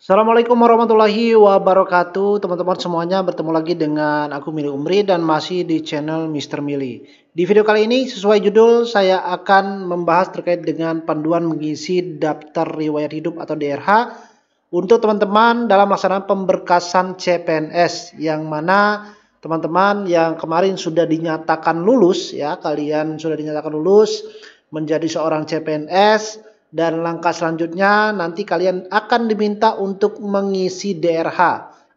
Assalamualaikum warahmatullahi wabarakatuh, teman-teman semuanya. Bertemu lagi dengan aku Mili Umri dan masih di channel Mr. Mili. Di video kali ini sesuai judul, saya akan membahas terkait dengan panduan mengisi daftar riwayat hidup atau DRH untuk teman-teman dalam melaksanakan pemberkasan CPNS, yang mana teman-teman yang kemarin sudah dinyatakan lulus, ya, kalian sudah dinyatakan lulus menjadi seorang CPNS. Dan langkah selanjutnya nanti kalian akan diminta untuk mengisi DRH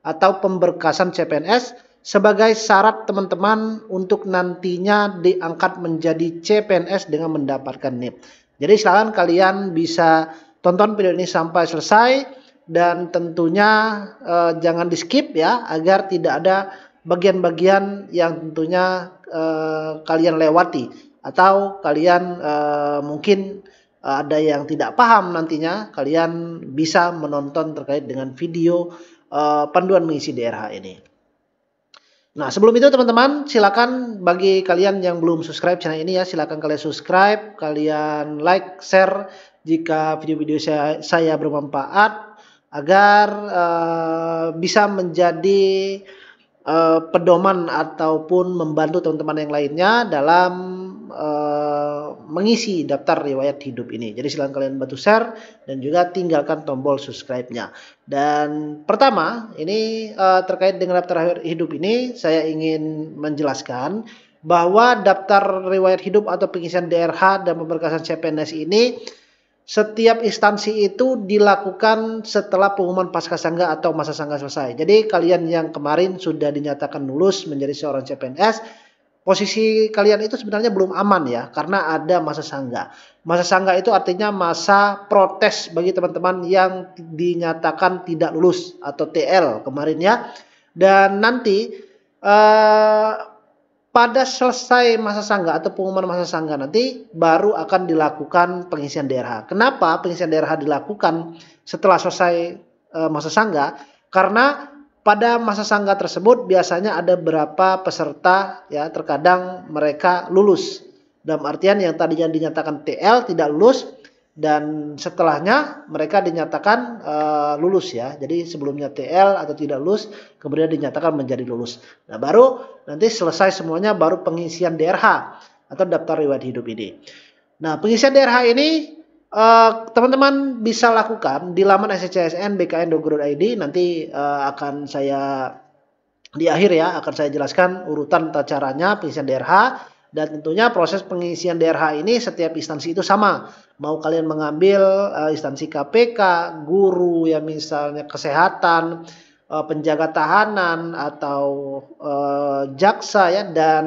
atau pemberkasan CPNS sebagai syarat teman-teman untuk nantinya diangkat menjadi CPNS dengan mendapatkan NIP. Jadi silakan kalian bisa tonton video ini sampai selesai dan tentunya jangan di skip ya, agar tidak ada bagian-bagian yang tentunya kalian lewati atau kalian mungkin ada yang tidak paham. Nantinya kalian bisa menonton terkait dengan video panduan mengisi DRH ini. Nah, sebelum itu teman-teman, silakan bagi kalian yang belum subscribe channel ini ya, silakan kalian subscribe, kalian like, share jika video-video saya bermanfaat, agar bisa menjadi pedoman ataupun membantu teman-teman yang lainnya dalam mengisi daftar riwayat hidup ini. Jadi silahkan kalian bantu share dan juga tinggalkan tombol subscribe-nya. Dan pertama, ini terkait dengan daftar hidup ini, saya ingin menjelaskan bahwa daftar riwayat hidup atau pengisian DRH dan pemberkasan CPNS ini, setiap instansi itu dilakukan setelah pengumuman Paskasangga atau masa sangga selesai. Jadi kalian yang kemarin sudah dinyatakan lulus menjadi seorang CPNS, posisi kalian itu sebenarnya belum aman ya, karena ada masa sangga. Masa sangga itu artinya masa protes bagi teman-teman yang dinyatakan tidak lulus atau TL kemarin ya. Dan nanti pada selesai masa sangga atau pengumuman masa sangga nanti baru akan dilakukan pengisian DRH. Kenapa pengisian DRH dilakukan setelah selesai masa sangga? Karena pada masa sangga tersebut biasanya ada beberapa peserta ya, terkadang mereka lulus. Dalam artian yang tadinya dinyatakan TL tidak lulus dan setelahnya mereka dinyatakan lulus ya. Jadi sebelumnya TL atau tidak lulus, kemudian dinyatakan menjadi lulus. Nah, baru nanti selesai semuanya baru pengisian DRH atau daftar riwayat hidup ini. Nah, pengisian DRH ini teman-teman bisa lakukan di laman SCCSN bkn.go.id. Nanti akan saya di akhir ya akan saya jelaskan urutan tata caranya pengisian DRH. Dan tentunya proses pengisian DRH ini setiap instansi itu sama. Mau kalian mengambil instansi KPK, guru ya, misalnya kesehatan, penjaga tahanan atau jaksa ya, dan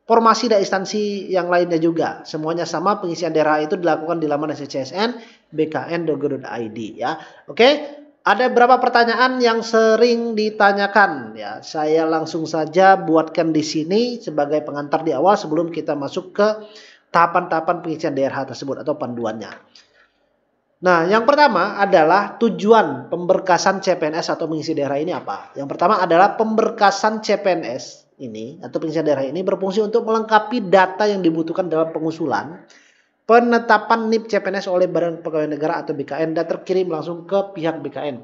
formasi dari instansi yang lainnya juga. Semuanya sama, pengisian DRH itu dilakukan di laman SCCSN bkn.go.id ya. Oke. Ada beberapa pertanyaan yang sering ditanyakan ya. Saya langsung saja buatkan di sini sebagai pengantar di awal sebelum kita masuk ke tahapan-tahapan pengisian DRH tersebut atau panduannya. Nah, yang pertama adalah tujuan pemberkasan CPNS atau mengisi DRH ini apa? Yang pertama adalah pemberkasan CPNS ini atau pengisian DRH ini berfungsi untuk melengkapi data yang dibutuhkan dalam pengusulan penetapan NIP CPNS oleh Badan Pegawai Negara atau BKN dan terkirim langsung ke pihak BKN.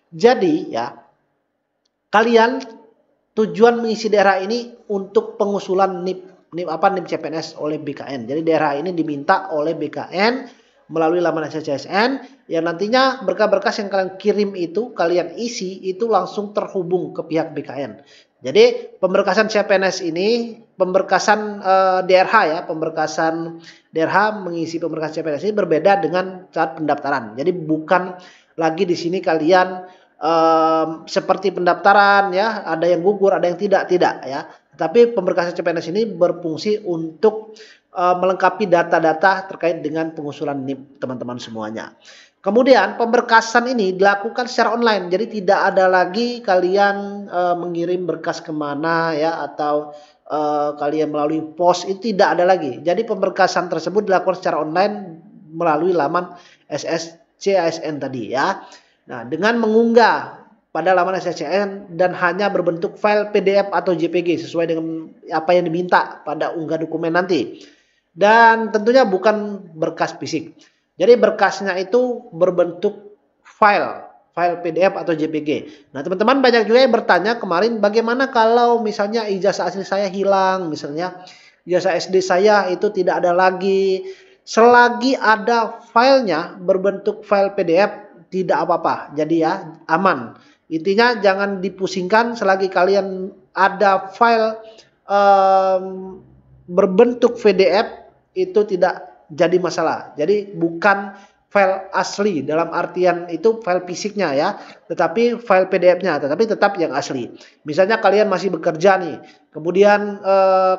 Jadi ya, kalian tujuan mengisi DRH ini untuk pengusulan NIP CPNS oleh BKN. Jadi DRH ini diminta oleh BKN melalui laman SCCSN, yang nantinya berkas-berkas yang kalian kirim itu, kalian isi itu langsung terhubung ke pihak BKN. Jadi pemberkasan CPNS ini, pemberkasan DRH ya, pemberkasan DRH mengisi pemberkasan CPNS ini berbeda dengan saat pendaftaran. Jadi bukan lagi di sini kalian seperti pendaftaran ya, ada yang gugur, ada yang tidak ya. Tapi pemberkasan CPNS ini berfungsi untuk melengkapi data-data terkait dengan pengusulan NIP teman-teman semuanya. Kemudian pemberkasan ini dilakukan secara online, jadi tidak ada lagi kalian mengirim berkas kemana ya, atau kalian melalui pos, itu tidak ada lagi. Jadi pemberkasan tersebut dilakukan secara online melalui laman SCCSN tadi ya. Nah, dengan mengunggah pada laman SCCSN dan hanya berbentuk file PDF atau JPG sesuai dengan apa yang diminta pada unggah dokumen nanti. Dan tentunya bukan berkas fisik. Jadi berkasnya itu berbentuk file file PDF atau JPG. Nah, teman-teman banyak juga yang bertanya kemarin, bagaimana kalau misalnya ijazah asli saya hilang, misalnya ijazah SD saya itu tidak ada lagi. Selagi ada filenya berbentuk file PDF, tidak apa-apa. Jadi ya, aman. Intinya jangan dipusingkan selagi kalian ada file berbentuk PDF, itu tidak jadi masalah. Jadi bukan file asli dalam artian itu file fisiknya ya, tetapi file PDF-nya, tetapi tetap yang asli. Misalnya kalian masih bekerja nih, kemudian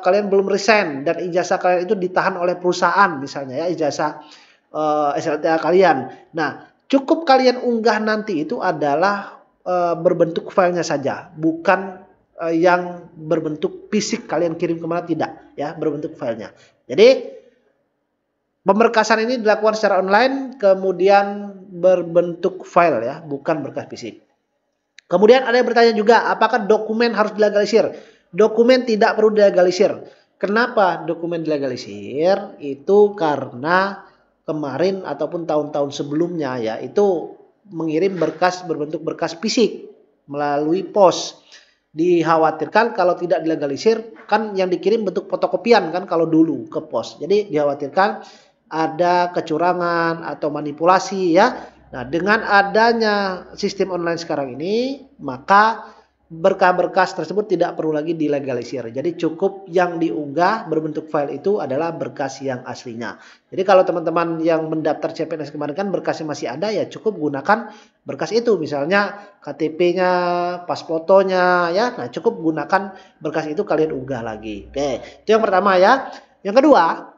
kalian belum resign dan ijazah kalian itu ditahan oleh perusahaan misalnya ya, ijazah SLTA kalian. Nah, cukup kalian unggah nanti itu adalah berbentuk filenya saja, bukan yang berbentuk fisik kalian kirim kemana, tidak ya, berbentuk filenya. Jadi pemberkasan ini dilakukan secara online, kemudian berbentuk file ya, bukan berkas fisik. Kemudian ada yang bertanya juga, apakah dokumen harus dilegalisir? Dokumen tidak perlu dilegalisir. Kenapa dokumen dilegalisir? Itu karena kemarin ataupun tahun-tahun sebelumnya ya, itu mengirim berkas berbentuk berkas fisik melalui pos. Dikhawatirkan kalau tidak dilegalisir, kan yang dikirim bentuk fotokopian kan kalau dulu ke pos. Jadi dikhawatirkan ada kecurangan atau manipulasi ya. Nah, dengan adanya sistem online sekarang ini, maka berkas-berkas tersebut tidak perlu lagi dilegalisir. Jadi cukup yang diunggah berbentuk file itu adalah berkas yang aslinya. Jadi kalau teman-teman yang mendaftar CPNS kemarin kan berkasnya masih ada, ya cukup gunakan berkas itu. Misalnya KTP-nya, pas fotonya ya. Nah, cukup gunakan berkas itu, kalian unggah lagi. Oke, itu yang pertama ya. Yang kedua,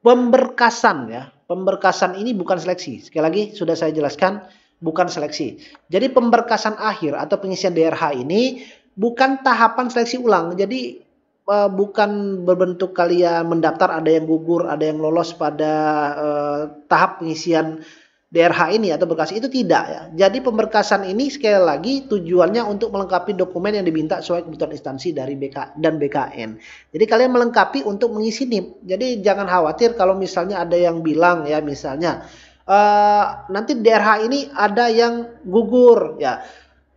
pemberkasan ya. Pemberkasan ini bukan seleksi. Sekali lagi sudah saya jelaskan, bukan seleksi. Jadi pemberkasan akhir atau pengisian DRH ini bukan tahapan seleksi ulang. Jadi bukan berbentuk kalian mendaftar ada yang gugur, ada yang lolos pada tahap pengisian DRH ini atau berkas itu, tidak ya. Jadi pemberkasan ini sekali lagi tujuannya untuk melengkapi dokumen yang diminta sesuai kebutuhan instansi dari BK dan BKN. Jadi kalian melengkapi untuk mengisi NIP. Jadi jangan khawatir kalau misalnya ada yang bilang ya, misalnya nanti DRH ini ada yang gugur ya,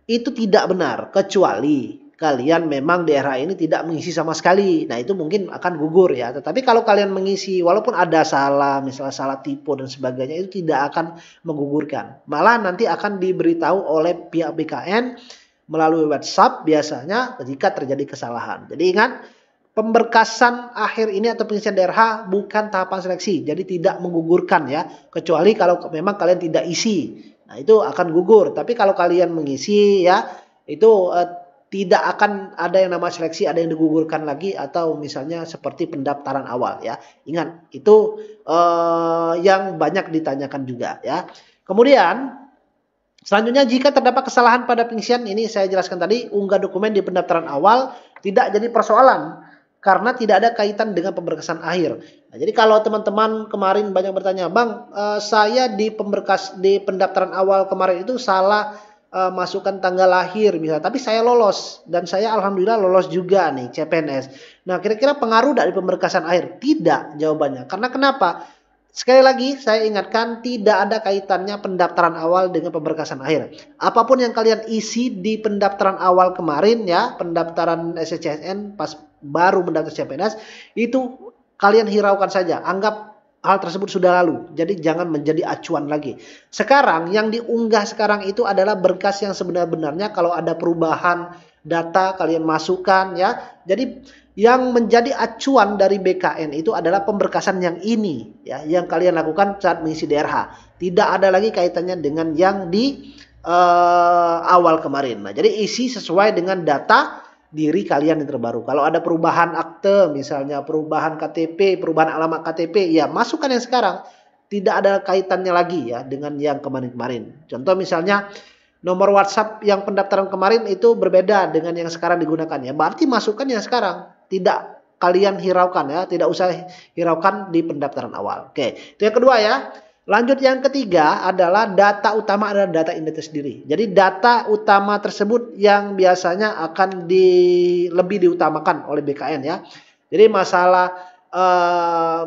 itu tidak benar kecuali kalian memang DRH ini tidak mengisi sama sekali. Nah, itu mungkin akan gugur ya. Tetapi kalau kalian mengisi walaupun ada salah, misalnya salah tipe dan sebagainya, itu tidak akan menggugurkan. Malah nanti akan diberitahu oleh pihak BKN melalui WhatsApp biasanya jika terjadi kesalahan. Jadi ingat, pemberkasan akhir ini atau pengisian DRH bukan tahapan seleksi, jadi tidak menggugurkan ya, kecuali kalau memang kalian tidak isi. Nah, itu akan gugur. Tapi kalau kalian mengisi ya, itu tidak akan ada yang nama seleksi, ada yang digugurkan lagi, atau misalnya seperti pendaftaran awal ya. Ingat, itu yang banyak ditanyakan juga ya. Kemudian selanjutnya, jika terdapat kesalahan pada pengisian, ini saya jelaskan tadi, unggah dokumen di pendaftaran awal tidak jadi persoalan karena tidak ada kaitan dengan pemberkasan akhir. Nah, jadi kalau teman-teman kemarin banyak bertanya, Bang, saya di pendaftaran awal kemarin itu salah masukkan tanggal lahir misalnya, tapi saya lolos dan saya alhamdulillah lolos juga nih CPNS. Nah, kira-kira pengaruh dari pemberkasan akhir? Tidak jawabannya. Karena kenapa? Sekali lagi saya ingatkan, tidak ada kaitannya pendaftaran awal dengan pemberkasan akhir. Apapun yang kalian isi di pendaftaran awal kemarin ya, pendaftaran SCCSN pas baru mendaftar CPNS, itu kalian hiraukan saja. Anggap hal tersebut sudah lalu. Jadi jangan menjadi acuan lagi. Sekarang yang diunggah sekarang itu adalah berkas yang sebenarnya kalau ada perubahan data kalian masukkan ya. Jadi yang menjadi acuan dari BKN itu adalah pemberkasan yang ini ya, yang kalian lakukan saat mengisi DRH. Tidak ada lagi kaitannya dengan yang di awal kemarin. Nah, jadi isi sesuai dengan data diri kalian yang terbaru. Kalau ada perubahan akte, misalnya perubahan KTP, perubahan alamat KTP, ya masukkan yang sekarang. Tidak ada kaitannya lagi ya dengan yang kemarin-kemarin. Contoh misalnya nomor WhatsApp yang pendaftaran kemarin itu berbeda dengan yang sekarang digunakan ya. Berarti masukkan yang sekarang. Tidak kalian hiraukan ya. Tidak usah hiraukan di pendaftaran awal. Oke, itu yang kedua ya. Lanjut yang ketiga adalah data utama adalah data identitas diri. Jadi data utama tersebut yang biasanya akan lebih diutamakan oleh BKN ya. Jadi masalah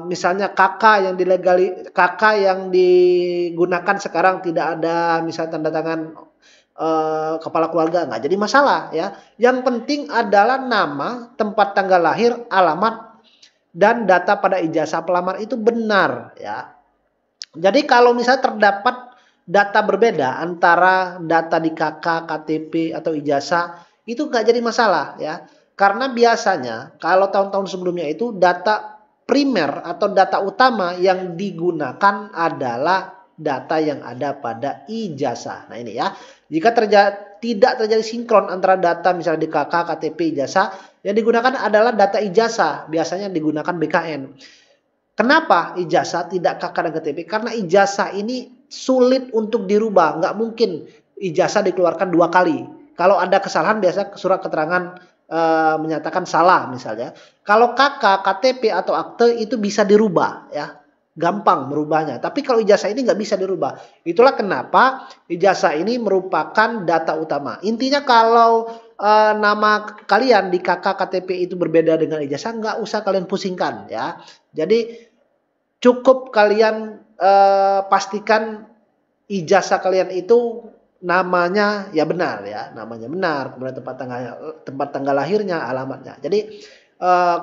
misalnya KK yang digunakan sekarang tidak ada misalnya tanda tangan kepala keluarga, nggak jadi masalah ya. Yang penting adalah nama, tempat tanggal lahir, alamat, dan data pada ijazah pelamar itu benar ya. Jadi kalau misalnya terdapat data berbeda antara data di KK, KTP atau ijazah itu nggak jadi masalah ya. Karena biasanya kalau tahun-tahun sebelumnya itu data primer atau data utama yang digunakan adalah data yang ada pada ijazah. Nah ini ya, jika tidak terjadi sinkron antara data misalnya di KK, KTP, ijazah, yang digunakan adalah data ijazah, biasanya digunakan BKN. Kenapa ijazah tidak KK dan KTP? Karena ijazah ini sulit untuk dirubah, nggak mungkin ijazah dikeluarkan 2 kali. Kalau ada kesalahan biasa surat keterangan menyatakan salah misalnya. Kalau KK, KTP atau akte itu bisa dirubah ya. Gampang merubahnya. Tapi kalau ijazah ini nggak bisa dirubah. Itulah kenapa ijazah ini merupakan data utama. Intinya kalau nama kalian di KK, KTP itu berbeda dengan ijazah, nggak usah kalian pusingkan ya. Jadi cukup kalian pastikan ijazah kalian itu namanya ya benar ya, namanya benar, kemudian tempat tanggal lahirnya, alamatnya. Jadi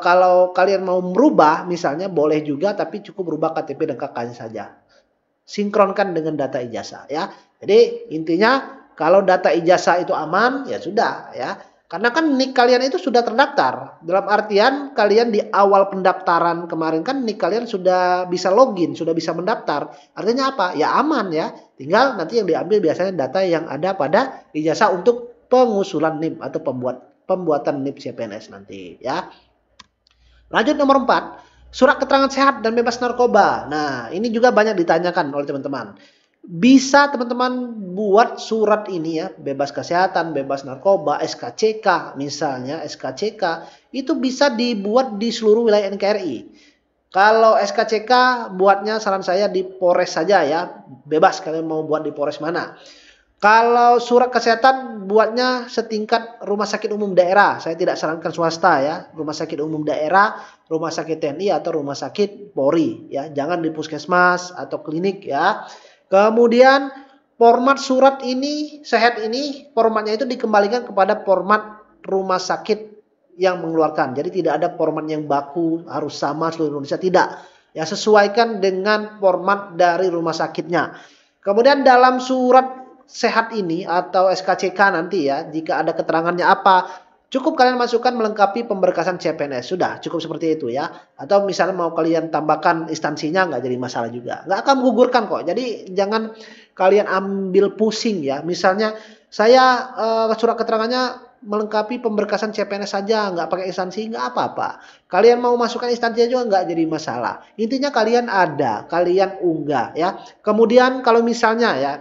kalau kalian mau merubah misalnya boleh juga, tapi cukup rubah KTP dan KK-nya saja. Sinkronkan dengan data ijazah ya. Jadi intinya kalau data ijazah itu aman ya sudah ya. Karena kan NIK kalian itu sudah terdaftar. Dalam artian kalian di awal pendaftaran kemarin kan NIK kalian sudah bisa login, sudah bisa mendaftar. Artinya apa? Ya aman ya. Tinggal nanti yang diambil biasanya data yang ada pada ijazah untuk pengusulan NIP atau pembuatan NIP CPNS nanti ya. Lanjut nomor 4, surat keterangan sehat dan bebas narkoba. Nah, ini juga banyak ditanyakan oleh teman-teman. Bisa teman-teman buat surat ini ya, bebas kesehatan, bebas narkoba, SKCK misalnya, SKCK itu bisa dibuat di seluruh wilayah NKRI. Kalau SKCK buatnya saran saya di Polres saja ya, bebas kalian mau buat di Polres mana. Kalau surat kesehatan buatnya setingkat rumah sakit umum daerah. Saya tidak sarankan swasta ya. Rumah sakit umum daerah, rumah sakit TNI atau rumah sakit Polri ya. Jangan di puskesmas atau klinik ya. Kemudian format surat ini, sehat ini, formatnya itu dikembalikan kepada format rumah sakit yang mengeluarkan. Jadi tidak ada format yang baku harus sama seluruh Indonesia, tidak. Ya, sesuaikan dengan format dari rumah sakitnya. Kemudian dalam surat sehat ini atau SKCK nanti ya, jika ada keterangannya apa, cukup kalian masukkan melengkapi pemberkasan CPNS. Sudah, cukup seperti itu ya. Atau misalnya mau kalian tambahkan instansinya, nggak jadi masalah juga. Nggak akan menggugurkan kok. Jadi jangan kalian ambil pusing ya. Misalnya saya surat keterangannya melengkapi pemberkasan CPNS saja, nggak pakai instansi, nggak apa-apa. Kalian mau masukkan instansinya juga nggak jadi masalah. Intinya kalian ada, kalian unggah ya. Kemudian kalau misalnya ya,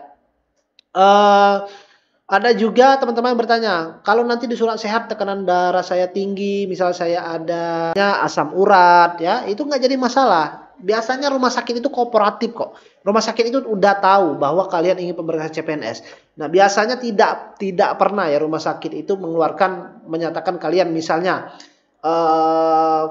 ada juga teman-teman bertanya, kalau nanti di surat sehat tekanan darah saya tinggi, misal saya ada asam urat, ya itu nggak jadi masalah. Biasanya rumah sakit itu kooperatif kok. Rumah sakit itu udah tahu bahwa kalian ingin pemberkasan CPNS. Nah biasanya tidak pernah ya rumah sakit itu menyatakan kalian misalnya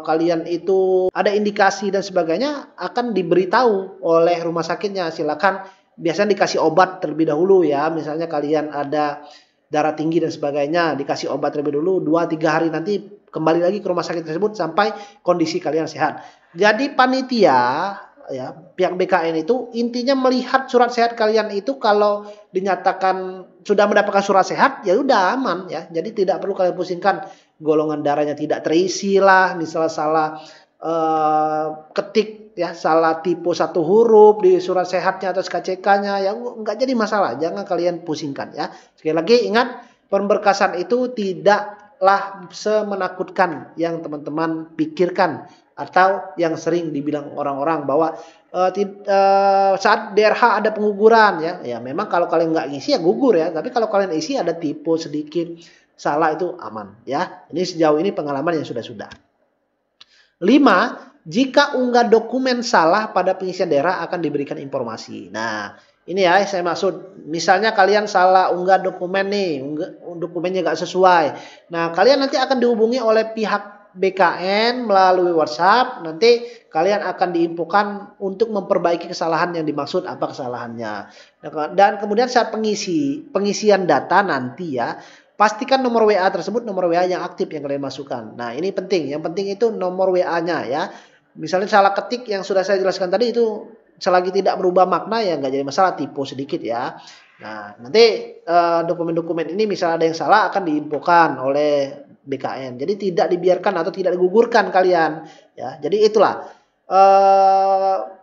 kalian itu ada indikasi dan sebagainya, akan diberitahu oleh rumah sakitnya, silakan. Biasanya dikasih obat terlebih dahulu ya. Misalnya kalian ada darah tinggi dan sebagainya, dikasih obat terlebih dulu 2-3 hari, nanti kembali lagi ke rumah sakit tersebut sampai kondisi kalian sehat. Jadi panitia ya, pihak BKN itu intinya melihat surat sehat kalian itu kalau dinyatakan sudah mendapatkan surat sehat ya udah aman ya. Jadi tidak perlu kalian pusingkan golongan darahnya tidak terisi lah, misalnya salah ketik ya, salah tipe 1 huruf di surat sehatnya atau SKCK-nya ya nggak jadi masalah, jangan kalian pusingkan ya. Sekali lagi ingat, pemberkasan itu tidaklah semenakutkan yang teman-teman pikirkan atau yang sering dibilang orang-orang bahwa saat DRH ada pengguguran ya. Ya memang kalau kalian nggak ngisi ya gugur ya, tapi kalau kalian isi ada tipe sedikit salah itu aman ya. Ini sejauh ini pengalaman yang sudah-sudah. 5. Jika unggah dokumen salah pada pengisian daerah akan diberikan informasi. Nah, ini ya saya maksud. Misalnya kalian salah unggah dokumen nih, dokumennya nggak sesuai. Nah, kalian nanti akan dihubungi oleh pihak BKN melalui WhatsApp, nanti kalian akan diinfokan untuk memperbaiki kesalahan yang dimaksud apa kesalahannya. Dan kemudian saat pengisian data nanti ya, pastikan nomor WA tersebut nomor WA yang aktif yang kalian masukkan. Nah, ini penting. Yang penting itu nomor WA-nya ya. Misalnya salah ketik yang sudah saya jelaskan tadi itu selagi tidak berubah makna ya nggak jadi masalah, typo sedikit ya. Nah, nanti dokumen-dokumen ini misalnya ada yang salah akan diinfokan oleh BKN. Jadi tidak dibiarkan atau tidak digugurkan kalian ya. Jadi itulah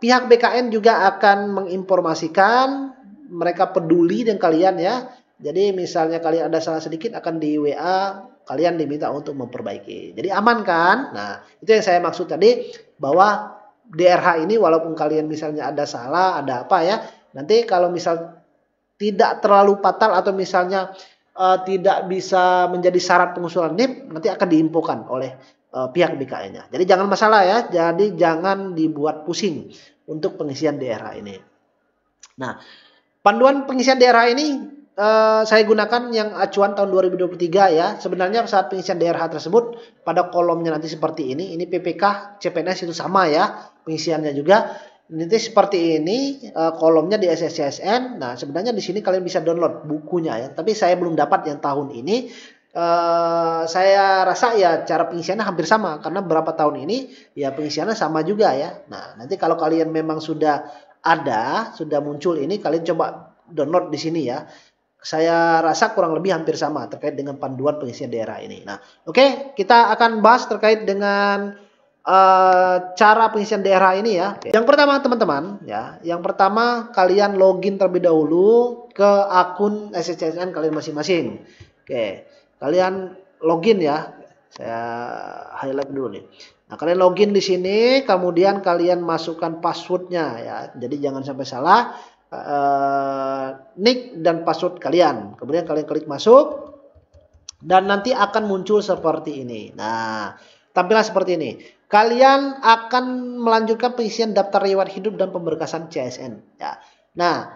pihak BKN juga akan menginformasikan, mereka peduli dengan kalian ya. Jadi misalnya kalian ada salah sedikit akan di WA kalian diminta untuk memperbaiki. Jadi aman kan? Nah, itu yang saya maksud tadi bahwa DRH ini walaupun kalian misalnya ada salah, ada apa ya, nanti kalau misal tidak terlalu fatal atau misalnya tidak bisa menjadi syarat pengusulan NIP, nanti akan diinfokan oleh pihak BKN-nya. Jadi jangan masalah ya, jadi jangan dibuat pusing untuk pengisian DRH ini. Nah, panduan pengisian DRH ini saya gunakan yang acuan tahun 2023 ya. Sebenarnya saat pengisian DRH tersebut pada kolomnya nanti seperti ini PPK, CPNS itu sama ya pengisiannya juga. Nanti seperti ini kolomnya di SSCSN. Nah, sebenarnya di sini kalian bisa download bukunya ya. Tapi saya belum dapat yang tahun ini. Saya rasa ya cara pengisiannya hampir sama karena berapa tahun ini ya pengisiannya sama juga ya. Nah, nanti kalau kalian memang sudah ada, sudah muncul ini, kalian coba download di sini ya. Saya rasa kurang lebih hampir sama terkait dengan panduan pengisian daerah ini. Nah, oke, kita akan bahas terkait dengan cara pengisian daerah ini ya. Yang pertama teman-teman ya, yang pertama kalian login terlebih dahulu ke akun SSCSN kalian masing-masing. Oke, kalian login ya. Saya highlight dulu nih. Nah, kalian login di sini, kemudian kalian masukkan passwordnya ya. Jadi jangan sampai salah nick dan password kalian. Kemudian kalian klik masuk dan nanti akan muncul seperti ini. Nah, tampilan seperti ini. Kalian akan melanjutkan pengisian daftar riwayat hidup dan pemberkasan CSN ya. Nah,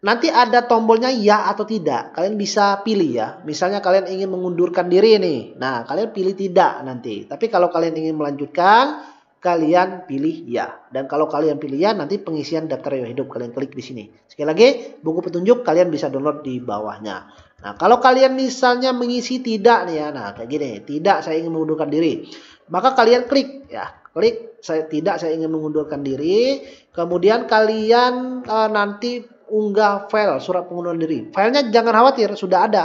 nanti ada tombolnya ya atau tidak. Kalian bisa pilih ya. Misalnya kalian ingin mengundurkan diri nih. Nah, kalian pilih tidak nanti. Tapi kalau kalian ingin melanjutkan, kalian pilih ya. Dan kalau kalian pilih ya, nanti pengisian daftar riwayat hidup kalian klik di sini. Sekali lagi, buku petunjuk kalian bisa download di bawahnya. Nah, kalau kalian misalnya mengisi tidak nih ya. Nah, kayak gini. Tidak, saya ingin mengundurkan diri. Maka kalian klik ya. Klik saya ingin mengundurkan diri. Kemudian kalian nanti unggah file surat pengunduran diri. Filenya jangan khawatir, sudah ada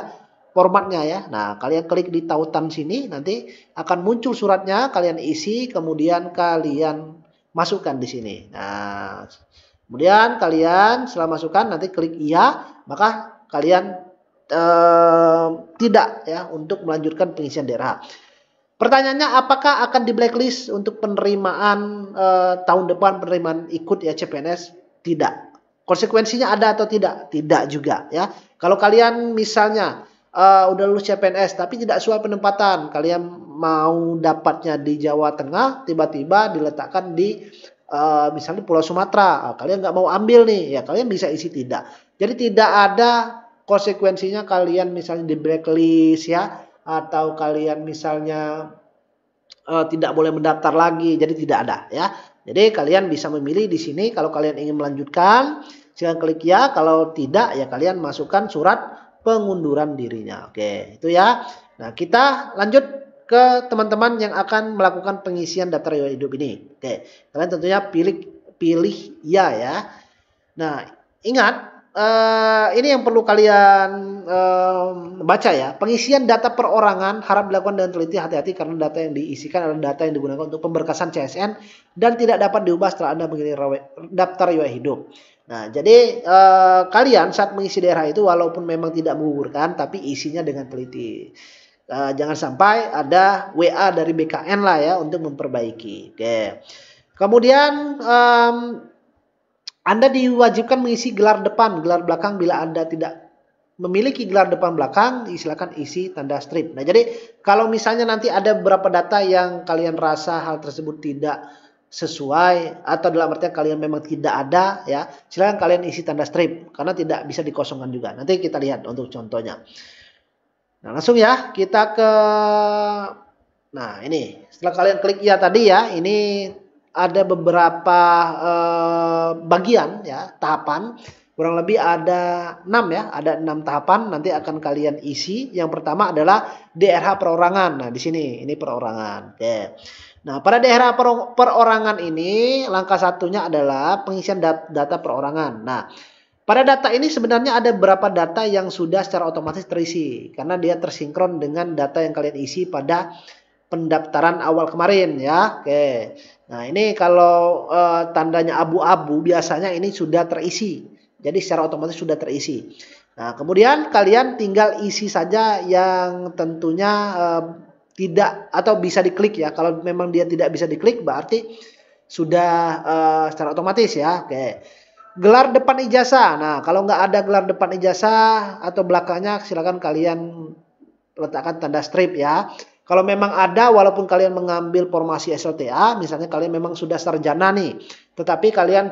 formatnya ya. Nah, kalian klik di tautan sini, nanti akan muncul suratnya, kalian isi, kemudian kalian masukkan di sini. Nah, kemudian kalian setelah masukkan nanti klik iya, maka kalian tidak ya untuk melanjutkan pengisian daerah. Pertanyaannya, apakah akan di blacklist untuk penerimaan tahun depan penerimaan ikut ya CPNS? Tidak. Konsekuensinya ada atau tidak? Tidak juga ya. Kalau kalian misalnya udah lulus CPNS tapi tidak sesuai penempatan, kalian mau dapatnya di Jawa Tengah, tiba-tiba diletakkan di misalnya Pulau Sumatera, kalian nggak mau ambil nih, ya kalian bisa isi tidak. Jadi tidak ada konsekuensinya kalian misalnya di blacklist ya, atau kalian misalnya tidak boleh mendaftar lagi, jadi tidak ada ya. Jadi kalian bisa memilih di sini. Kalau kalian ingin melanjutkan, silahkan klik ya. Kalau tidak, ya kalian masukkan surat pengunduran dirinya. Oke, itu ya. Nah, kita lanjut ke teman-teman yang akan melakukan pengisian daftar riwayat hidup ini. Oke, kalian tentunya pilih ya. Nah, ingat. Ini yang perlu kalian baca ya. Pengisian data perorangan harap dilakukan dengan teliti, hati-hati karena data yang diisikan adalah data yang digunakan untuk pemberkasan CSN dan tidak dapat diubah setelah Anda mengisi daftar riwayat hidup. Nah, jadi kalian saat mengisi daerah itu walaupun memang tidak menggugurkan, tapi isinya dengan teliti. Jangan sampai ada WA dari BKN lah ya untuk memperbaiki. Oke. Kemudian Anda diwajibkan mengisi gelar depan, gelar belakang bila Anda tidak memiliki gelar depan belakang, silakan isi tanda strip. Nah, jadi kalau misalnya nanti ada beberapa data yang kalian rasa hal tersebut tidak sesuai atau dalam artian kalian memang tidak ada ya, silakan kalian isi tanda strip karena tidak bisa dikosongkan juga. Nanti kita lihat untuk contohnya. Nah, langsung ya kita ke Nah, ini setelah kalian klik ya tadi ya, ini ada beberapa bagian ya, tahapan. Kurang lebih ada 6 ya, ada 6 tahapan nanti akan kalian isi. Yang pertama adalah DRH perorangan. Nah, di sini ini perorangan. Oke. Nah, pada DRH perorangan ini langkah satunya adalah pengisian data perorangan. Nah, pada data ini sebenarnya ada beberapa data yang sudah secara otomatis terisi karena dia tersinkron dengan data yang kalian isi pada pendaftaran awal kemarin ya. Oke. Nah, ini kalau tandanya abu-abu biasanya ini sudah terisi. Jadi secara otomatis sudah terisi. Nah, kemudian kalian tinggal isi saja yang tentunya tidak atau bisa diklik ya. Kalau memang dia tidak bisa diklik berarti sudah secara otomatis ya. Oke. Gelar depan ijazah. Nah, kalau nggak ada gelar depan ijazah atau belakangnya silakan kalian letakkan tanda strip ya. Kalau memang ada, walaupun kalian mengambil formasi SOTA, misalnya kalian memang sudah sarjana nih, tetapi kalian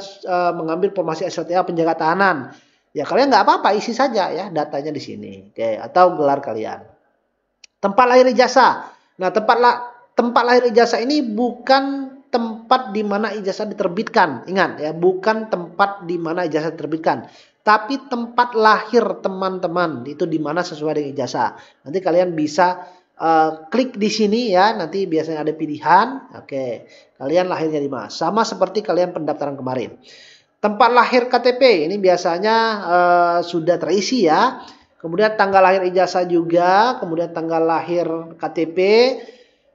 mengambil formasi SOTA penjaga tahanan, ya kalian nggak apa-apa isi saja ya datanya di sini, oke, atau gelar kalian. Tempat lahir ijazah. Nah, tempat lahir ijazah ini bukan tempat di mana ijazah diterbitkan, ingat ya, bukan tempat di mana ijazah diterbitkan. Tapi tempat lahir teman-teman itu di mana sesuai dengan ijazah. Nanti kalian bisa klik di sini ya, nanti biasanya ada pilihan. Oke, kalian lahirnya di mana? Sama seperti kalian pendaftaran kemarin. Tempat lahir KTP ini biasanya sudah terisi ya. Kemudian tanggal lahir ijazah juga, kemudian tanggal lahir KTP.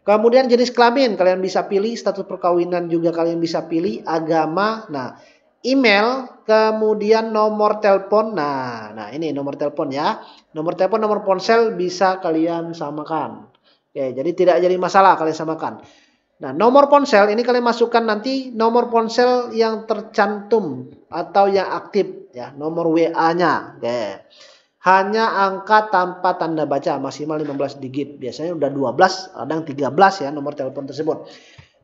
Kemudian jenis kelamin kalian bisa pilih, status perkawinan juga kalian bisa pilih, agama. Nah, email, kemudian nomor telepon. Nah ini nomor telepon ya. Nomor telepon, nomor ponsel bisa kalian samakan. Oke, jadi tidak jadi masalah kalian samakan. Nah, nomor ponsel ini kalian masukkan nanti nomor ponsel yang tercantum atau yang aktif ya, nomor WA-nya. Oke. Hanya angka tanpa tanda baca, maksimal 15 digit. Biasanya udah 12, kadang 13 ya nomor telepon tersebut.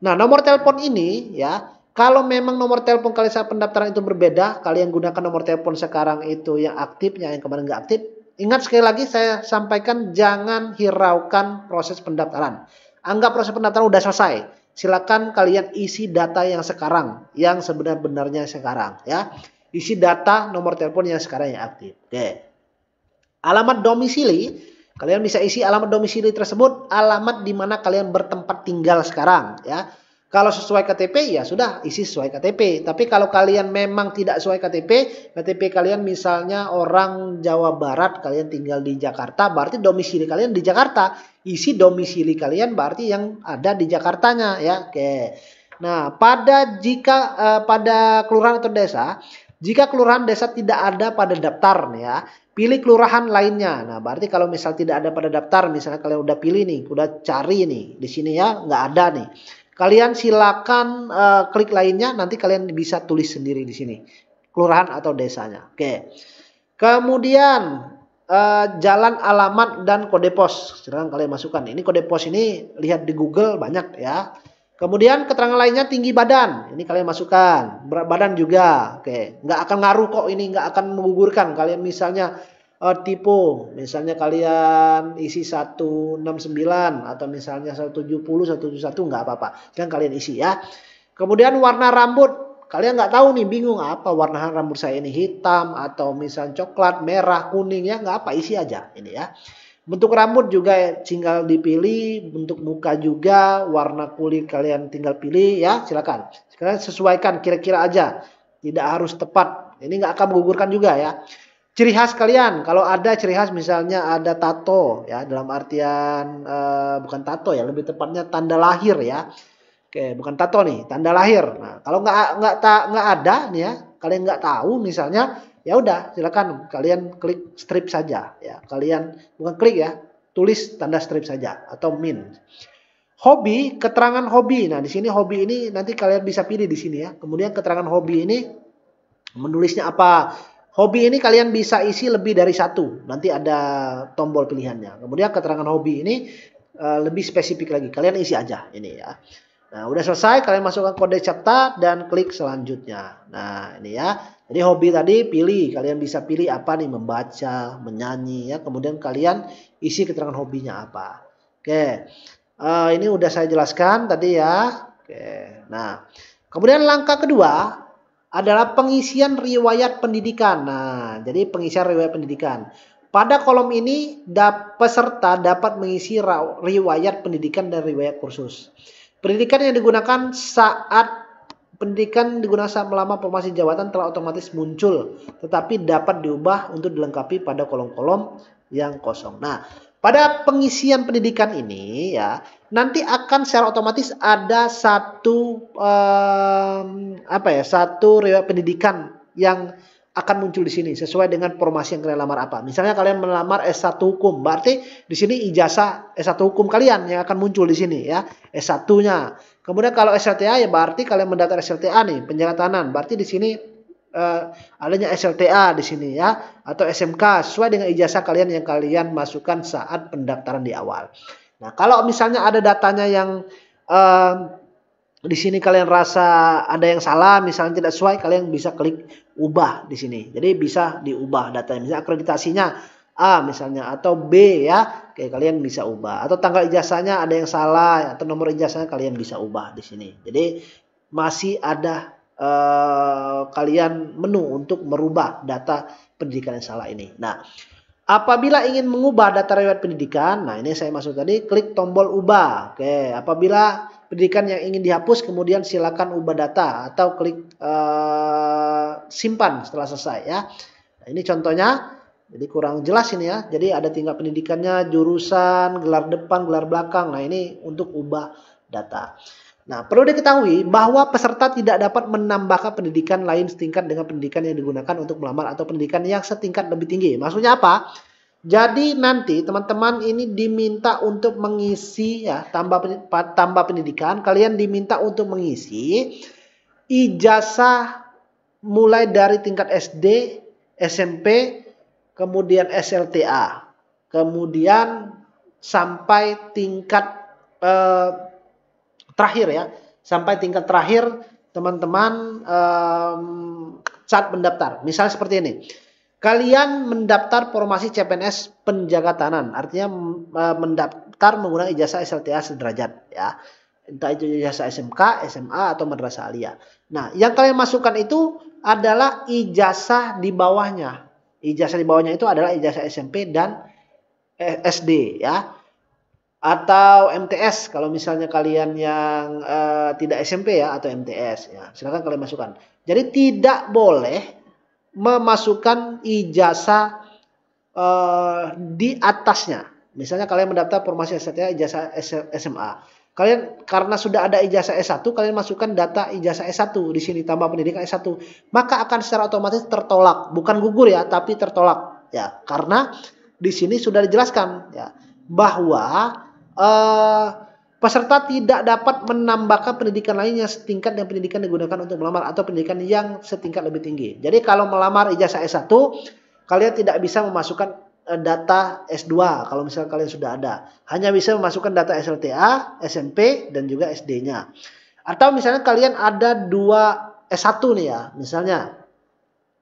Nah, nomor telepon ini ya, kalau memang nomor telepon kalian saat pendaftaran itu berbeda, kalian gunakan nomor telepon sekarang itu yang aktifnya, yang kemarin nggak aktif. Ingat sekali lagi saya sampaikan, jangan hiraukan proses pendaftaran. Anggap proses pendaftaran udah selesai. Silakan kalian isi data yang sekarang, yang sebenar-benarnya sekarang ya. Isi data nomor telepon yang sekarang yang aktif. Oke. Alamat domisili, kalian bisa isi alamat domisili tersebut, alamat di mana kalian bertempat tinggal sekarang ya. Kalau sesuai KTP ya sudah isi sesuai KTP. Tapi kalau kalian memang tidak sesuai KTP, KTP kalian misalnya orang Jawa Barat, kalian tinggal di Jakarta, berarti domisili kalian di Jakarta. Isi domisili kalian berarti yang ada di Jakartanya ya. Oke. Nah, pada kelurahan atau desa, jika kelurahan desa tidak ada pada daftar ya, pilih kelurahan lainnya. Nah, berarti kalau misal tidak ada pada daftar, misalnya kalian udah pilih nih, udah cari nih, di sini ya nggak ada nih. Kalian silakan klik lainnya, nanti kalian bisa tulis sendiri di sini, kelurahan atau desanya. Oke. Kemudian jalan, alamat, dan kode pos. Silakan kalian masukkan. Ini kode pos ini lihat di Google banyak ya. Kemudian keterangan lainnya tinggi badan. Ini kalian masukkan. Berat badan juga. Oke. Nggak akan ngaruh kok ini. Nggak akan menggugurkan. Kalian misalnya tipe. Misalnya kalian isi 169. Atau misalnya 170, 171. Nggak apa-apa. Yang kalian isi ya. Kemudian warna rambut. Kalian nggak tahu nih. Bingung apa warna rambut saya ini. Hitam. Atau misalnya coklat, merah, kuning ya. Nggak apa. Isi aja. Ini ya. Bentuk rambut juga tinggal dipilih, bentuk muka juga, warna kulit kalian tinggal pilih ya, silakan. Kalian sesuaikan kira-kira aja, tidak harus tepat. Ini nggak akan menggugurkan juga ya. Ciri khas kalian, kalau ada ciri khas misalnya ada tato ya, dalam artian bukan tato ya, lebih tepatnya tanda lahir ya. Oke, bukan tato nih, tanda lahir. Nah, kalau nggak ada nih ya, kalian nggak tahu misalnya. Ya udah, silakan kalian klik strip saja ya. Kalian bukan klik ya, tulis tanda strip saja atau min. Hobi, keterangan hobi. Nah, di sini hobi ini nanti kalian bisa pilih di sini ya. Kemudian keterangan hobi ini menulisnya apa? Hobi ini kalian bisa isi lebih dari satu. Nanti ada tombol pilihannya. Kemudian keterangan hobi ini lebih spesifik lagi. Kalian isi aja ini ya. Nah, udah selesai, kalian masukkan kode CAPTCHA dan klik selanjutnya. Nah, ini ya. Jadi hobi tadi pilih, kalian bisa pilih apa nih, membaca, menyanyi ya. Kemudian kalian isi keterangan hobinya apa. Oke. Ini udah saya jelaskan tadi ya. Oke. Nah, kemudian langkah kedua adalah pengisian riwayat pendidikan. Nah, jadi pengisian riwayat pendidikan. Pada kolom ini peserta dapat mengisi riwayat pendidikan dan riwayat kursus. Pendidikan yang digunakan saat melamar promosi jabatan telah otomatis muncul, tetapi dapat diubah untuk dilengkapi pada kolom-kolom yang kosong. Nah, pada pengisian pendidikan ini ya, nanti akan secara otomatis ada satu satu riwayat pendidikan yang akan muncul di sini sesuai dengan formasi yang kalian lamar apa. Misalnya kalian melamar S1 hukum, berarti di sini ijazah S1 hukum kalian yang akan muncul di sini ya, S1-nya. Kemudian kalau SLTA ya berarti kalian mendaftar SLTA nih, penjaga tahanan. Berarti di sini adanya SLTA di sini ya, atau SMK sesuai dengan ijazah kalian yang kalian masukkan saat pendaftaran di awal. Nah, kalau misalnya ada datanya yang di sini kalian rasa ada yang salah, misalnya tidak sesuai, kalian bisa klik ubah di sini. Jadi bisa diubah datanya, misalnya akreditasinya A misalnya atau B ya, kayak kalian bisa ubah. Atau tanggal ijazahnya ada yang salah atau nomor ijazahnya kalian bisa ubah di sini. Jadi masih ada kalian menu untuk merubah data pendidikan yang salah ini. Nah, apabila ingin mengubah data riwayat pendidikan, nah ini saya masuk tadi, klik tombol ubah. Oke, apabila pendidikan yang ingin dihapus, kemudian silakan ubah data atau klik simpan setelah selesai ya. Nah, ini contohnya, jadi kurang jelas ini ya. Jadi ada tingkat pendidikannya, jurusan, gelar depan, gelar belakang. Nah ini untuk ubah data. Nah, perlu diketahui bahwa peserta tidak dapat menambahkan pendidikan lain setingkat dengan pendidikan yang digunakan untuk melamar atau pendidikan yang setingkat lebih tinggi. Maksudnya apa? Jadi nanti teman-teman ini diminta untuk mengisi ya, tambah pendidikan, kalian diminta untuk mengisi ijazah mulai dari tingkat SD, SMP, kemudian SLTA, kemudian sampai tingkat terakhir ya, sampai tingkat terakhir teman-teman saat mendaftar. Misalnya seperti ini, kalian mendaftar formasi CPNS penjaga tahanan, artinya mendaftar menggunakan ijazah SLTA sederajat ya, entah itu ijazah SMK, SMA atau madrasah aliyah. Nah, yang kalian masukkan itu adalah ijazah di bawahnya. Ijazah di bawahnya itu adalah ijazah SMP dan SD ya. Atau MTS kalau misalnya kalian yang tidak SMP ya, atau MTS ya, silakan kalian masukkan. Jadi tidak boleh memasukkan ijazah di atasnya. Misalnya kalian mendaftar formasi SLTA ijazah SMA. Kalian karena sudah ada ijazah S1, kalian masukkan data ijazah S1 di sini, tambah pendidikan S1, maka akan secara otomatis tertolak, bukan gugur ya, tapi tertolak ya, karena di sini sudah dijelaskan ya bahwa peserta tidak dapat menambahkan pendidikan lainnya setingkat dengan pendidikan digunakan untuk melamar atau pendidikan yang setingkat lebih tinggi. Jadi kalau melamar ijazah S1, kalian tidak bisa memasukkan data S2 kalau misalnya kalian sudah ada. Hanya bisa memasukkan data SLTA, SMP, dan juga SD-nya. Atau misalnya kalian ada 2 S1 nih ya. Misalnya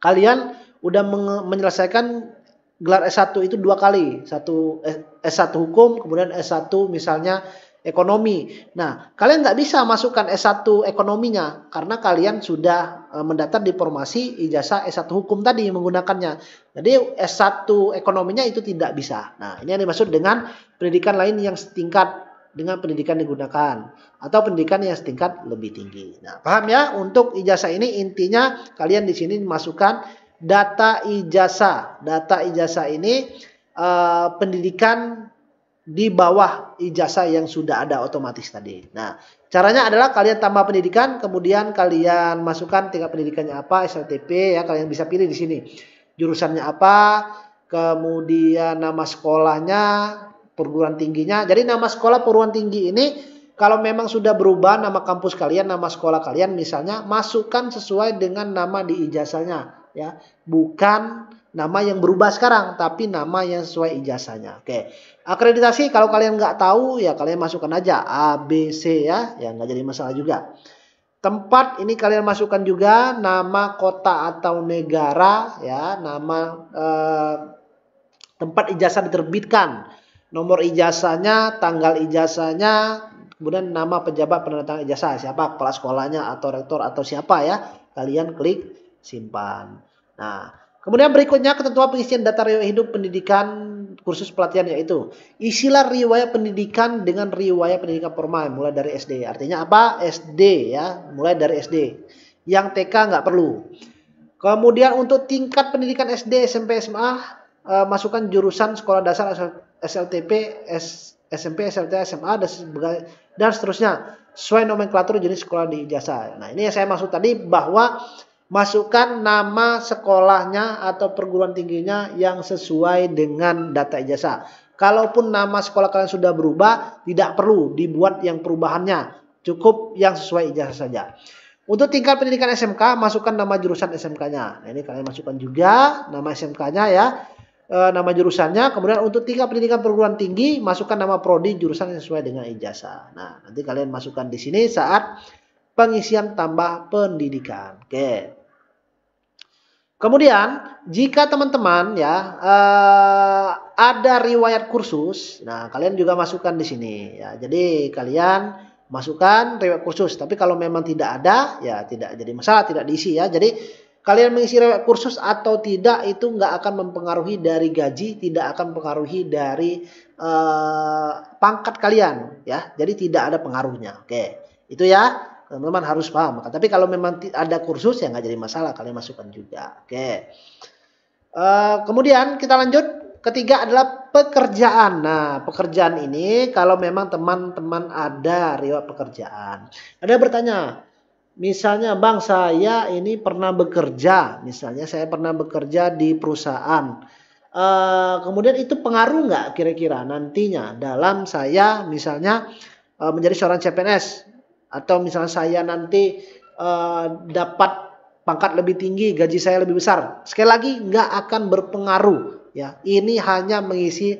kalian udah menyelesaikan gelar S1 itu 2 kali. Satu S1 hukum, kemudian S1 misalnya ekonomi. Nah, kalian nggak bisa masukkan S1 ekonominya karena kalian sudah mendaftar di formasi ijazah S1 hukum tadi menggunakannya. Jadi S1 ekonominya itu tidak bisa. Nah, ini yang dimaksud dengan pendidikan lain yang setingkat dengan pendidikan digunakan atau pendidikan yang setingkat lebih tinggi. Nah, paham ya? Untuk ijazah ini intinya kalian di sini masukkan data ijazah. Data ijazah ini pendidikan di bawah ijazah yang sudah ada otomatis tadi. Nah, caranya adalah kalian tambah pendidikan, kemudian kalian masukkan tingkat pendidikannya apa, SLTP ya, kalian bisa pilih di sini. Jurusannya apa, kemudian nama sekolahnya, perguruan tingginya. Jadi nama sekolah perguruan tinggi ini kalau memang sudah berubah nama kampus kalian, nama sekolah kalian misalnya, masukkan sesuai dengan nama di ijazahnya ya, bukan nama yang berubah sekarang, tapi nama yang sesuai ijazahnya. Oke. Akreditasi kalau kalian nggak tahu ya kalian masukkan aja A, B, C ya nggak jadi masalah juga. Tempat ini kalian masukkan juga nama kota atau negara ya, nama tempat ijazah diterbitkan. nomor ijazahnya, tanggal ijazahnya, kemudian nama pejabat penandatangan ijazah, siapa, kepala sekolahnya atau rektor atau siapa ya. Kalian klik simpan. Nah, kemudian berikutnya ketentuan pengisian data riwayat hidup pendidikan kursus pelatihan, yaitu isilah riwayat pendidikan dengan riwayat pendidikan formal mulai dari SD. Artinya apa? SD ya, mulai dari SD. Yang TK nggak perlu. Kemudian untuk tingkat pendidikan SD, SMP, SMA, masukkan jurusan sekolah dasar, SLTP, SMP, SLT, SMA, dan seterusnya. Sesuai nomenklatur jenis sekolah di ijazah. Nah, ini yang saya maksud tadi, bahwa masukkan nama sekolahnya atau perguruan tingginya yang sesuai dengan data ijazah. Kalaupun nama sekolah kalian sudah berubah, tidak perlu dibuat yang perubahannya. Cukup yang sesuai ijazah saja. Untuk tingkat pendidikan SMK, masukkan nama jurusan SMK-nya. Nah, ini kalian masukkan juga nama SMK-nya ya, nama jurusannya. Kemudian untuk tingkat pendidikan perguruan tinggi, masukkan nama prodi jurusan yang sesuai dengan ijazah. Nah, nanti kalian masukkan di sini saat pengisian tambah pendidikan. Oke. Kemudian, jika teman-teman ya ada riwayat kursus, nah kalian juga masukkan di sini ya. Jadi kalian masukkan riwayat kursus. Tapi kalau memang tidak ada, ya tidak jadi masalah, tidak diisi ya. Jadi kalian mengisi riwayat kursus atau tidak itu nggak akan mempengaruhi dari gaji, tidak akan mempengaruhi dari pangkat kalian ya. Jadi tidak ada pengaruhnya. Oke, itu ya. Teman-teman harus paham. Tapi kalau memang ada kursus ya nggak jadi masalah, kalian masukkan juga. Oke. Kemudian kita lanjut. Ketiga adalah pekerjaan. Nah, pekerjaan ini kalau memang teman-teman ada riwayat pekerjaan. Ada bertanya, misalnya Bang, saya ini pernah bekerja. Misalnya saya pernah bekerja di perusahaan. Kemudian itu pengaruh nggak kira-kira nantinya dalam saya misalnya menjadi seorang CPNS. Atau misalnya saya nanti dapat pangkat lebih tinggi, gaji saya lebih besar. Sekali lagi nggak akan berpengaruh. Ya, ini hanya mengisi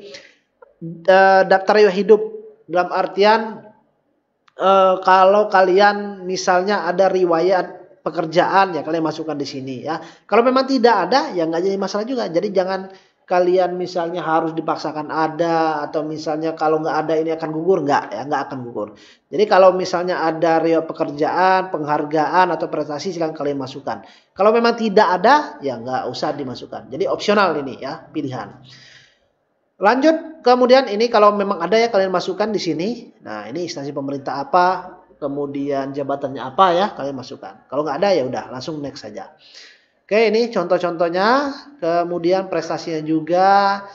daftar riwayat hidup dalam artian kalau kalian misalnya ada riwayat pekerjaan ya kalian masukkan di sini ya. Kalau memang tidak ada ya nggak jadi masalah juga. Jadi jangan kalian misalnya harus dipaksakan ada atau misalnya kalau nggak ada ini akan gugur, nggak ya, nggak akan gugur. Jadi kalau misalnya ada riwayat pekerjaan, penghargaan atau prestasi silakan kalian masukkan. Kalau memang tidak ada, ya nggak usah dimasukkan. Jadi opsional ini ya, pilihan. Lanjut, kemudian ini kalau memang ada ya kalian masukkan di sini. Nah ini instansi pemerintah apa, kemudian jabatannya apa ya kalian masukkan. Kalau nggak ada ya udah langsung next saja. Oke, ini contoh-contohnya. Kemudian prestasinya juga.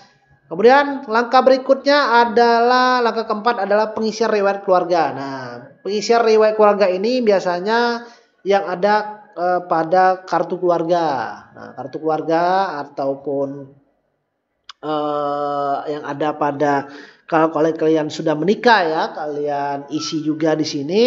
Kemudian langkah berikutnya adalah langkah keempat adalah pengisian riwayat keluarga. Nah, pengisian riwayat keluarga ini biasanya yang ada pada kartu keluarga. Nah, kartu keluarga ataupun yang ada pada kalau kalian sudah menikah ya, kalian isi juga di sini.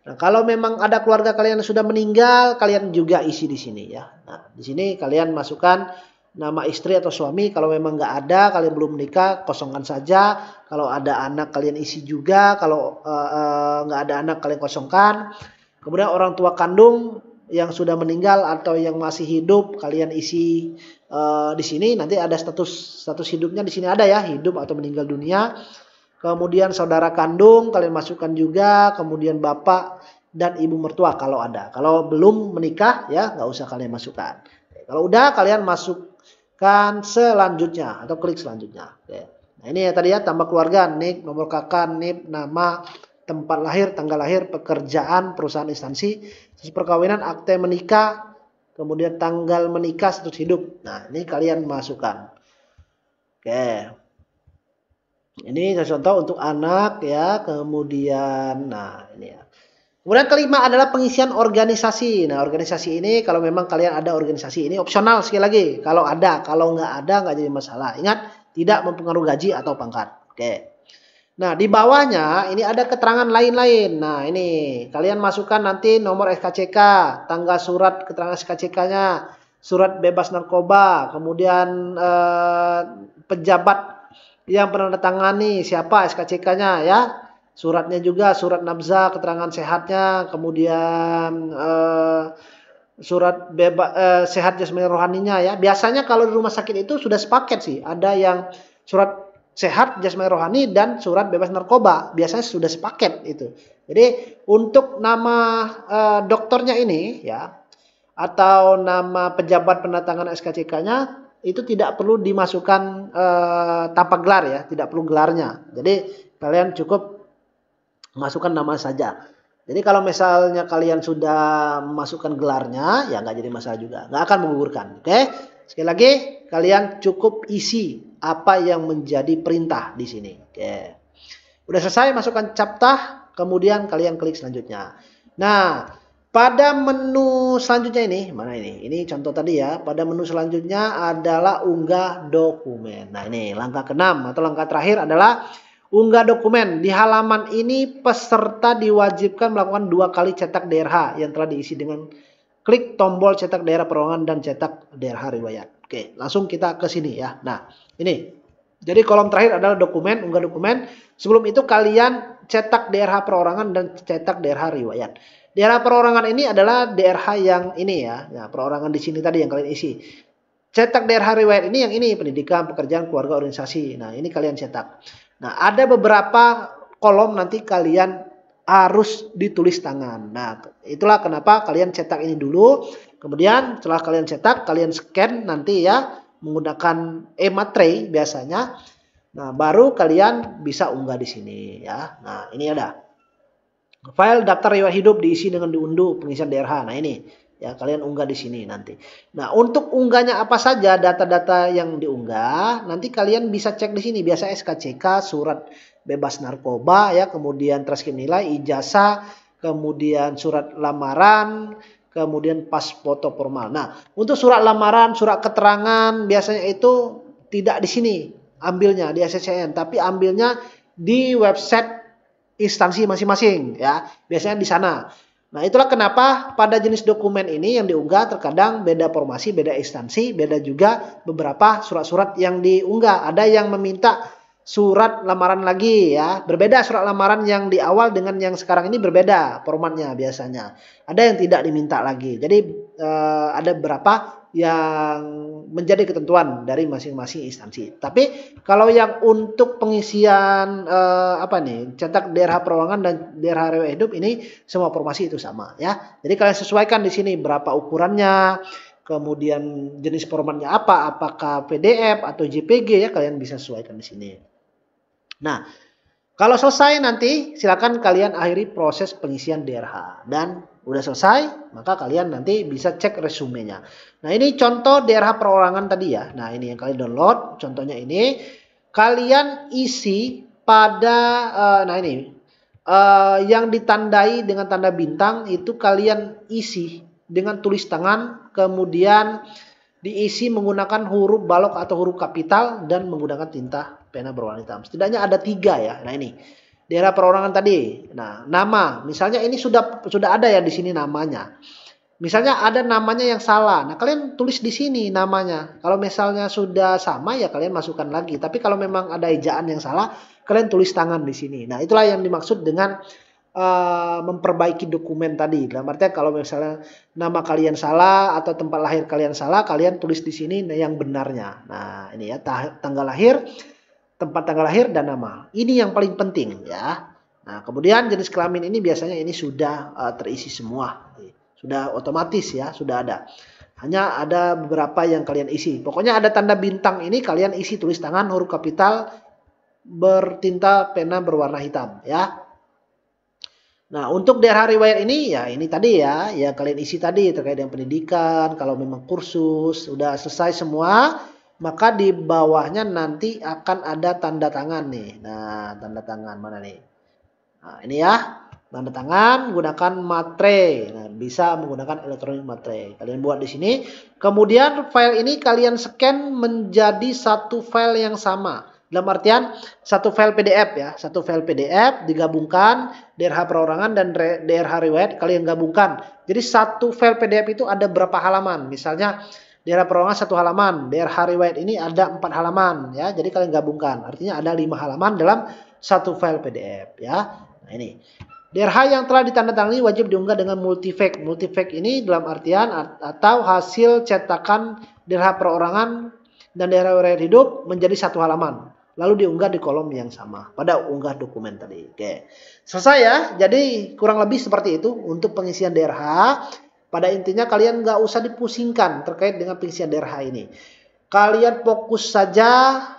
Nah, kalau memang ada keluarga kalian yang sudah meninggal, kalian juga isi di sini ya. Nah, di sini kalian masukkan nama istri atau suami. Kalau memang nggak ada, kalian belum menikah, kosongkan saja. Kalau ada anak, kalian isi juga. Kalau nggak ada anak, kalian kosongkan. Kemudian orang tua kandung yang sudah meninggal atau yang masih hidup, kalian isi di sini. Nanti ada status hidupnya di sini ada ya, hidup atau meninggal dunia. Kemudian saudara kandung kalian masukkan juga, kemudian bapak dan ibu mertua kalau ada. Kalau belum menikah ya nggak usah kalian masukkan. Kalau udah kalian masukkan selanjutnya atau klik selanjutnya. Oke. Nah ini ya tadi ya tambah keluarga, NIK, nomor KK, NIP, nama, tempat lahir, tanggal lahir, pekerjaan, perusahaan instansi, perkawinan, akte menikah, kemudian tanggal menikah, status hidup. Nah ini kalian masukkan. Oke. Ini contoh untuk anak ya, kemudian nah ini ya. Kemudian kelima adalah pengisian organisasi. Nah, organisasi ini kalau memang kalian ada organisasi ini opsional sekali lagi. Kalau ada, kalau nggak ada nggak jadi masalah. Ingat, tidak mempengaruhi gaji atau pangkat. Oke. Nah, di bawahnya ini ada keterangan lain-lain. Nah, ini kalian masukkan nanti nomor SKCK, tanggal surat keterangan SKCK-nya, surat bebas narkoba, kemudian pejabat yang menandatangani siapa SKCK-nya ya, suratnya juga, surat nabzah keterangan sehatnya, kemudian surat bebas sehat jasmani rohaninya ya. Biasanya kalau di rumah sakit itu sudah sepaket sih, ada yang surat sehat jasmani rohani dan surat bebas narkoba. Biasanya sudah sepaket itu. Jadi untuk nama dokternya ini ya atau nama pejabat pendatangan SKCK-nya itu tidak perlu dimasukkan tanpa gelar ya, tidak perlu gelarnya. Jadi kalian cukup masukkan nama saja. Jadi kalau misalnya kalian sudah memasukkan gelarnya, ya nggak jadi masalah juga, nggak akan menggugurkan. Oke, sekali lagi kalian cukup isi apa yang menjadi perintah di sini. Oke, udah selesai masukkan captah, kemudian kalian klik selanjutnya. Nah, pada menu selanjutnya ini, mana ini? Ini contoh tadi ya. Pada menu selanjutnya adalah unggah dokumen. Nah ini langkah ke-6 atau langkah terakhir adalah unggah dokumen. Di halaman ini peserta diwajibkan melakukan 2 kali cetak DRH yang telah diisi dengan klik tombol cetak daerah perorangan dan cetak DRH riwayat. Oke, langsung kita ke sini ya. Nah, ini. Jadi kolom terakhir adalah dokumen, unggah dokumen. Sebelum itu kalian cetak DRH perorangan dan cetak DRH riwayat. DRH perorangan ini adalah DRH yang ini ya. Nah, perorangan di sini tadi yang kalian isi. Cetak DRH riwayat ini yang ini, pendidikan, pekerjaan, keluarga, organisasi. Nah, ini kalian cetak. Nah, ada beberapa kolom nanti kalian harus ditulis tangan. Nah, itulah kenapa kalian cetak ini dulu. Kemudian setelah kalian cetak, kalian scan nanti ya menggunakan e-materai biasanya. Nah, baru kalian bisa unggah di sini ya. Nah, ini ada. File daftar riwayat hidup diisi dengan diunduh pengisian DRH. Nah, ini ya kalian unggah di sini nanti. Nah, untuk unggahnya apa saja data-data yang diunggah, nanti kalian bisa cek di sini. Biasa SKCK, surat bebas narkoba ya, kemudian transkrip nilai, ijazah, kemudian surat lamaran, kemudian pas foto formal. Nah, untuk surat lamaran, surat keterangan biasanya itu tidak di sini ambilnya di SSCN, tapi ambilnya di website instansi masing-masing ya. Biasanya di sana. Nah, itulah kenapa pada jenis dokumen ini yang diunggah terkadang beda formasi, beda instansi, beda juga beberapa surat-surat yang diunggah. Ada yang meminta surat lamaran lagi ya. Berbeda surat lamaran yang di awal dengan yang sekarang ini berbeda formatnya biasanya. Ada yang tidak diminta lagi. Jadi ada beberapa yang menjadi ketentuan dari masing-masing instansi. Tapi kalau yang untuk pengisian cetak DRH perorangan dan DRH riwayat hidup ini semua formasi itu sama ya. Jadi kalian sesuaikan di sini berapa ukurannya, kemudian jenis formatnya apa, apakah PDF atau JPG ya, kalian bisa sesuaikan di sini. Nah, kalau selesai nanti silakan kalian akhiri proses pengisian DRH dan udah selesai, maka kalian nanti bisa cek resumenya. Nah, ini contoh DRH perorangan tadi ya. Nah, ini yang kalian download. Contohnya ini. Kalian isi pada, yang ditandai dengan tanda bintang itu kalian isi dengan tulis tangan. Kemudian diisi menggunakan huruf balok atau huruf kapital dan menggunakan tinta pena berwarna hitam. Setidaknya ada 3 ya. Nah, ini. Daerah perorangan tadi. Nah, nama. Misalnya ini sudah ada ya di sini namanya. Misalnya ada namanya yang salah. Nah, kalian tulis di sini namanya. Kalau misalnya sudah sama ya kalian masukkan lagi. Tapi kalau memang ada ejaan yang salah, kalian tulis tangan di sini. Nah, itulah yang dimaksud dengan memperbaiki dokumen tadi. Dalam artinya kalau misalnya nama kalian salah atau tempat lahir kalian salah, kalian tulis di sini yang benarnya. Nah, ini ya tanggal lahir, tempat tanggal lahir dan nama. Ini yang paling penting ya. Nah, kemudian jenis kelamin ini biasanya ini sudah terisi semua. Sudah otomatis ya, sudah ada. Hanya ada beberapa yang kalian isi. Pokoknya ada tanda bintang ini kalian isi tulis tangan huruf kapital bertinta pena berwarna hitam ya. Nah, untuk DRH riwayat ini ya ini tadi ya kalian isi tadi terkait dengan pendidikan, kalau memang kursus sudah selesai semua, maka di bawahnya nanti akan ada tanda tangan nih. Nah, tanda tangan mana nih? Nah, ini ya. Tanda tangan gunakan materai. Nah, bisa menggunakan elektronik materai. Kalian buat di sini. Kemudian file ini kalian scan menjadi satu file yang sama. Dalam artian satu file PDF ya. Satu file PDF digabungkan DRH perorangan dan DRH riwayat kalian gabungkan. Jadi satu file PDF itu ada berapa halaman? Misalnya DRH perorangan 1 halaman, DRH riwayat ini ada 4 halaman ya. Jadi kalian gabungkan. Artinya ada 5 halaman dalam satu file PDF ya. Nah, ini. DRH yang telah ditandatangani wajib diunggah dengan multifact. Multifact ini dalam artian atau hasil cetakan DRH perorangan dan DRH riwayat hidup menjadi 1 halaman. lalu diunggah di kolom yang sama pada unggah dokumen tadi. Oke, selesai ya. Jadi kurang lebih seperti itu untuk pengisian DRH. Pada intinya kalian nggak usah dipusingkan terkait dengan pengisian DRH ini. Kalian fokus saja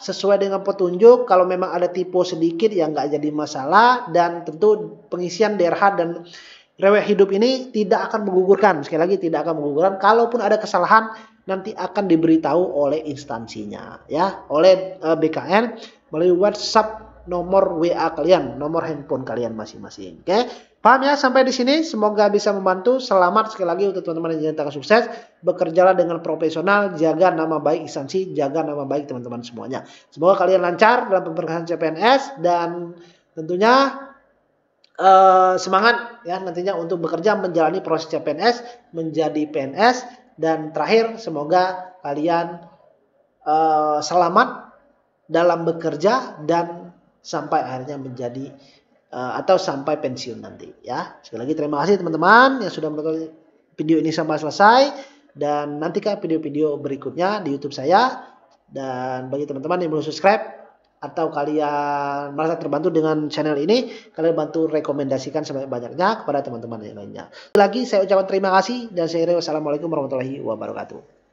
sesuai dengan petunjuk. Kalau memang ada typo sedikit ya nggak jadi masalah. Dan tentu pengisian DRH dan rewet hidup ini tidak akan menggugurkan. Sekali lagi tidak akan menggugurkan. Kalaupun ada kesalahan nanti akan diberitahu oleh instansinya, ya, oleh BKN melalui WhatsApp nomor WA kalian, nomor handphone kalian masing-masing. Oke, paham ya sampai di sini? Semoga bisa membantu. Selamat sekali lagi untuk teman-teman yang dinyatakan sukses. Bekerjalah dengan profesional, jaga nama baik instansi, jaga nama baik teman-teman semuanya. Semoga kalian lancar dalam pemberkasan CPNS dan tentunya semangat ya nantinya untuk bekerja menjalani proses CPNS menjadi PNS. Dan terakhir semoga kalian selamat dalam bekerja dan sampai akhirnya menjadi atau sampai pensiun nanti ya. Sekali lagi terima kasih teman-teman yang sudah menonton video ini sampai selesai, dan nantikan video-video berikutnya di YouTube saya. Dan bagi teman-teman yang belum subscribe atau kalian merasa terbantu dengan channel ini, kalian bantu rekomendasikan sebanyak-banyaknya kepada teman-teman yang lainnya. Lagi saya ucapkan terima kasih dan saya kira wassalamualaikum warahmatullahi wabarakatuh.